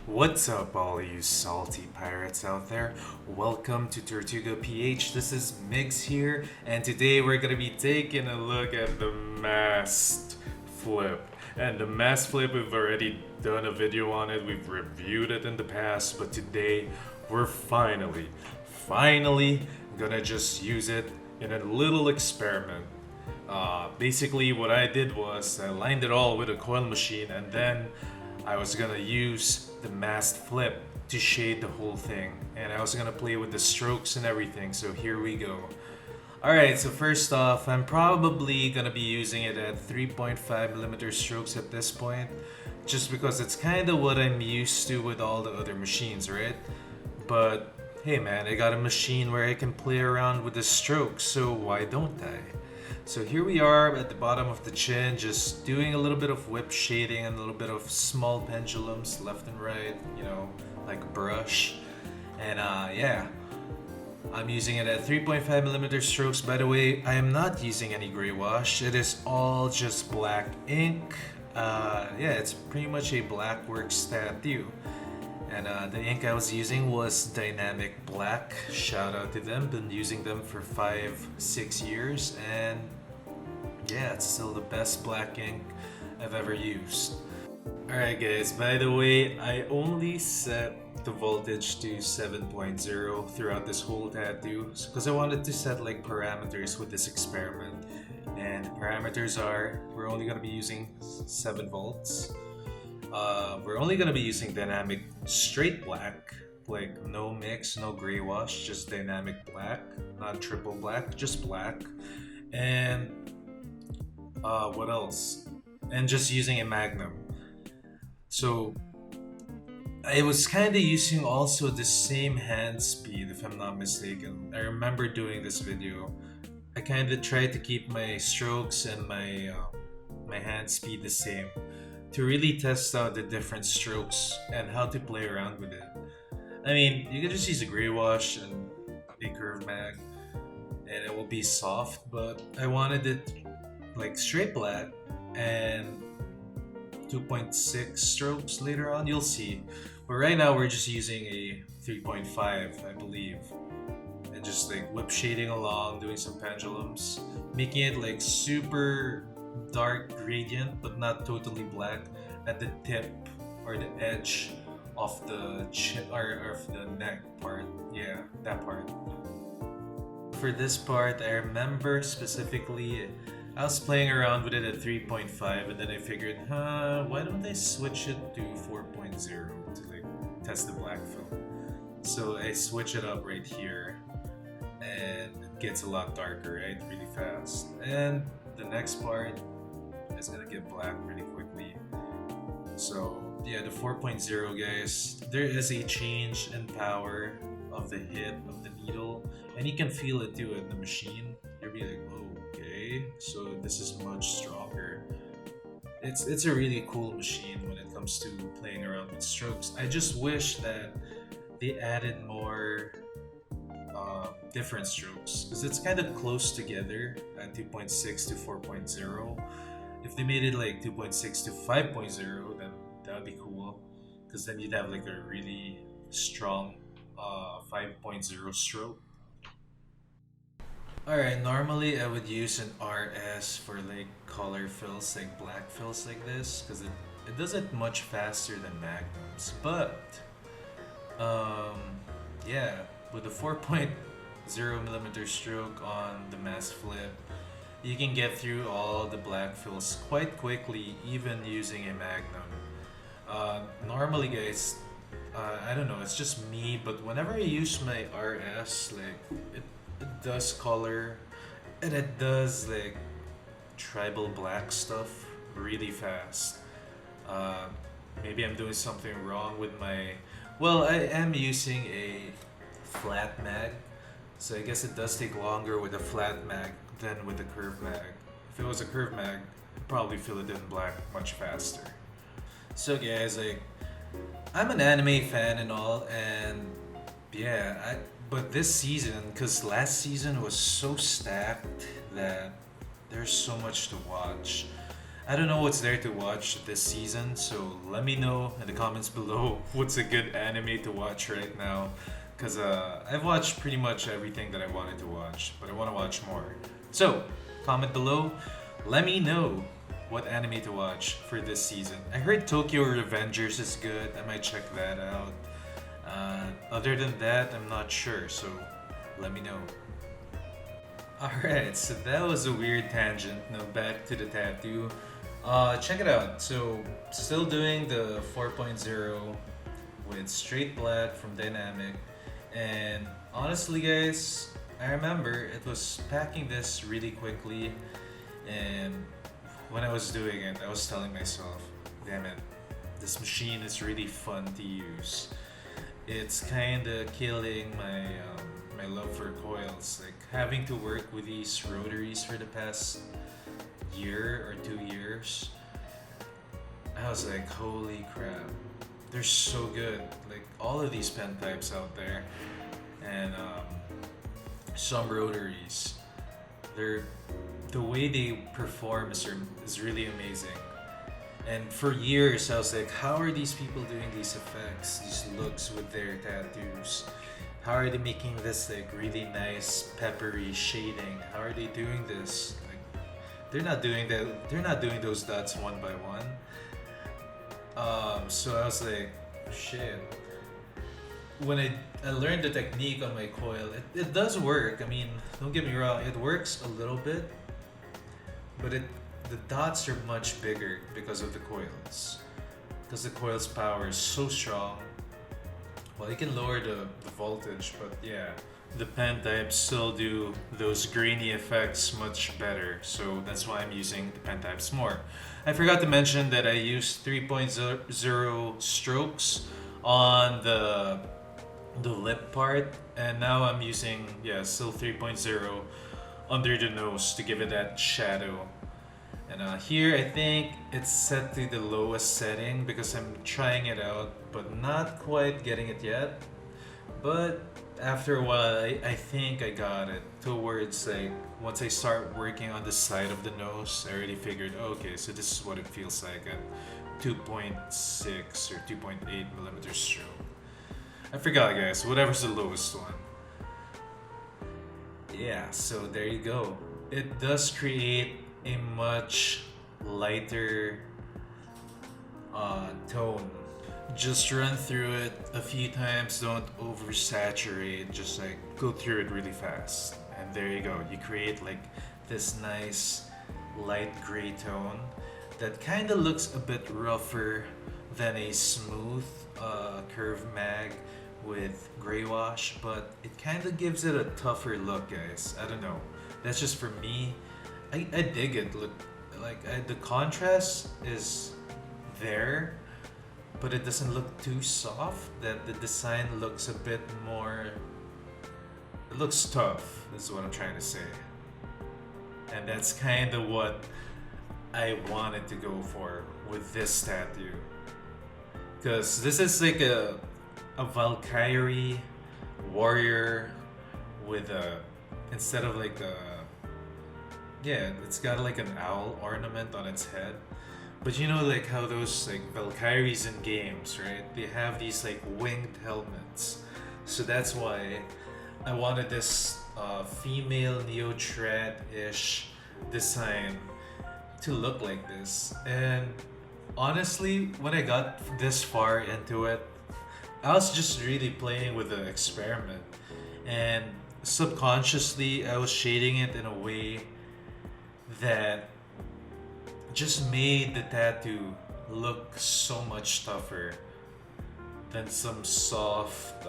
What's up, all you salty pirates out there? Welcome to Tortuga.ink. This is Migs here, and today we're gonna be taking a look at the Mast Flip. And the Mast Flip, we've already done a video on it, we've reviewed it in the past, but today we're finally gonna just use it in a little experiment. Basically, what I did was I lined it all with a coil machine, and then I was gonna use the Mast Flip to shade the whole thing, and I was gonna play with the strokes and everything. So here we go. Alright, so first off, I'm probably gonna be using it at 3.5mm strokes at this point, just because it's kind of what I'm used to with all the other machines, right? But hey man, I got a machine where I can play around with the strokes, so why don't I? So here we are at the bottom of the chin, just doing a little bit of whip shading and a little bit of small pendulums left and right, like a brush. And yeah, I'm using it at 3.5mm strokes. By the way, I am not using any Greywash. It is all just black ink. Yeah, it's pretty much a black works tattoo. And the ink I was using was Dynamic Black. Shout out to them. Been using them for 5-6 years, and yeah, it's still the best black ink I've ever used. Alright guys, by the way, I only set the voltage to 7.0 throughout this whole tattoo because I wanted to set like parameters with this experiment. And the parameters are, we're only going to be using 7 volts. We're only going to be using dynamic straight black, like no mix, no gray wash, just dynamic black, not triple black, just black. And what else? And just using a magnum. So I was kind of using also the same hand speed, if I'm not mistaken. I remember doing this video. I kind of tried to keep my strokes and my hand speed the same, to really test out the different strokes and how to play around with it. I mean, you can just use a gray wash and a curve mag and it will be soft, but I wanted it like straight black and 2.6 strokes later on, you'll see. But right now we're just using a 3.5, I believe. And just like whip shading along, doing some pendulums, making it like super dark gradient but not totally black at the tip or the edge of the chin or of the neck part. Yeah, that part. For this part, I remember specifically I was playing around with it at 3.5 and then I figured, why don't I switch it to 4.0 to like test the black film. So I switch it up right here and it gets a lot darker, right? Really fast. And the next part is gonna get black pretty quickly. So yeah, the 4.0 guys, there is a change in power of the hit of the needle, and you can feel it too in the machine. You'll be like, oh, okay, so this is much stronger. It's a really cool machine when it comes to playing around with strokes. I just wish that they added more different strokes, because it's kind of close together at 2.6 to 4.0. If they made it like 2.6 to 5.0, then that would be cool, because then you'd have like a really strong 5.0 stroke. Alright, normally I would use an RS for like color fills, like black fills like this, because it does it much faster than magnums. But yeah, with a 4.0mm stroke on the Mast Flip, you can get through all the black fills quite quickly, even using a magnum. Normally guys, I don't know, it's just me, but whenever I use my RS, like it does color and it does like tribal black stuff really fast. Maybe I'm doing something wrong with my, well, I am using a flat mag, so I guess it does take longer with a flat mag than with a curve mag. If it was a curve mag, I'd probably fill it in black much faster. So guys, like, I'm an anime fan and all, and yeah, but this season, because last season was so stacked that there's so much to watch. I don't know what's there to watch this season, so let me know in the comments below what's a good anime to watch right now. Because I've watched pretty much everything that I wanted to watch, but I want to watch more. So, comment below, let me know what anime to watch for this season. I heard Tokyo Revengers is good, I might check that out. Other than that, I'm not sure, so let me know. Alright, so that was a weird tangent. Now back to the tattoo. Check it out. So, still doing the 4.0 with straight black from Dynamic. And honestly, guys, I remember it was packing this really quickly. And when I was doing it, I was telling myself, damn it, this machine is really fun to use. It's kind of killing my love for coils. Like having to work with these rotaries for the past year or 2 years, I was like, holy crap, they're so good. Like all of these pen types out there, and some rotaries, they're the way they perform is really amazing. And for years, I was like, how are these people doing these effects, these looks with their tattoos? How are they making this like really nice peppery shading? How are they doing this? Like, they're not doing that. They're not doing those dots one by one. So I was like, shit. When I learned the technique on my coil, it does work. I mean, don't get me wrong, it works a little bit, but the dots are much bigger because of the coils. Because the coil's power is so strong. Well, you can lower the voltage, but yeah, the pen types still do those grainy effects much better. So that's why I'm using the pen types more. I forgot to mention that I used 3.0 strokes on the lip part, and now I'm using, yeah, still 3.0 under the nose to give it that shadow. And here I think it's set to the lowest setting because I'm trying it out, but not quite getting it yet. But after a while, I think I got it. Towards like, once I start working on the side of the nose, I already figured, okay, so this is what it feels like at 2.6 or 2.8 millimeter stroke. I forgot, guys, whatever's the lowest one. Yeah, so there you go. It does create a much lighter tone. Just run through it a few times, don't oversaturate, just like go through it really fast. And there you go, you create like this nice light gray tone that kind of looks a bit rougher than a smooth curve mag with Greywash, but it kind of gives it a tougher look, guys. I don't know, that's just for me. I dig it. Look, like the contrast is there, but it doesn't look too soft. That the design looks a bit more. It looks tough. Is what I'm trying to say, and that's kind of what I wanted to go for with this tattoo, because this is like a Valkyrie warrior with a, instead of like a, yeah, it's got like an owl ornament on its head. But you know, like how those like Valkyries in games, right? They have these like winged helmets. So that's why I wanted this female neo-trad-ish design to look like this. And honestly, when I got this far into it, I was just really playing with the experiment. And subconsciously, I was shading it in a way that just made the tattoo look so much tougher than some soft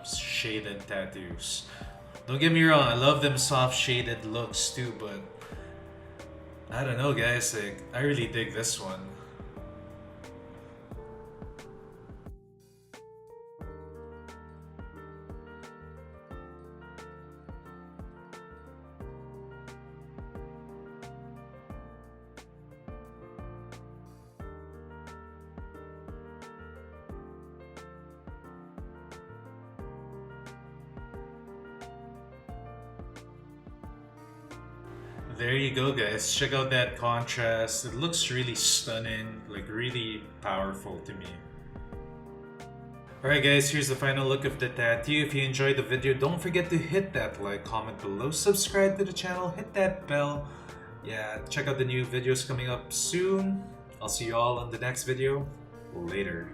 shaded tattoos. Don't get me wrong, I love them soft shaded looks too, but I don't know, guys, like I really dig this one. there you go, guys. Check out that contrast. It looks really stunning, like really powerful to me. Alright guys, here's the final look of the tattoo. If you enjoyed the video, don't forget to hit that like, comment below, subscribe to the channel, hit that bell. Yeah, check out the new videos coming up soon. I'll see you all in the next video. Later.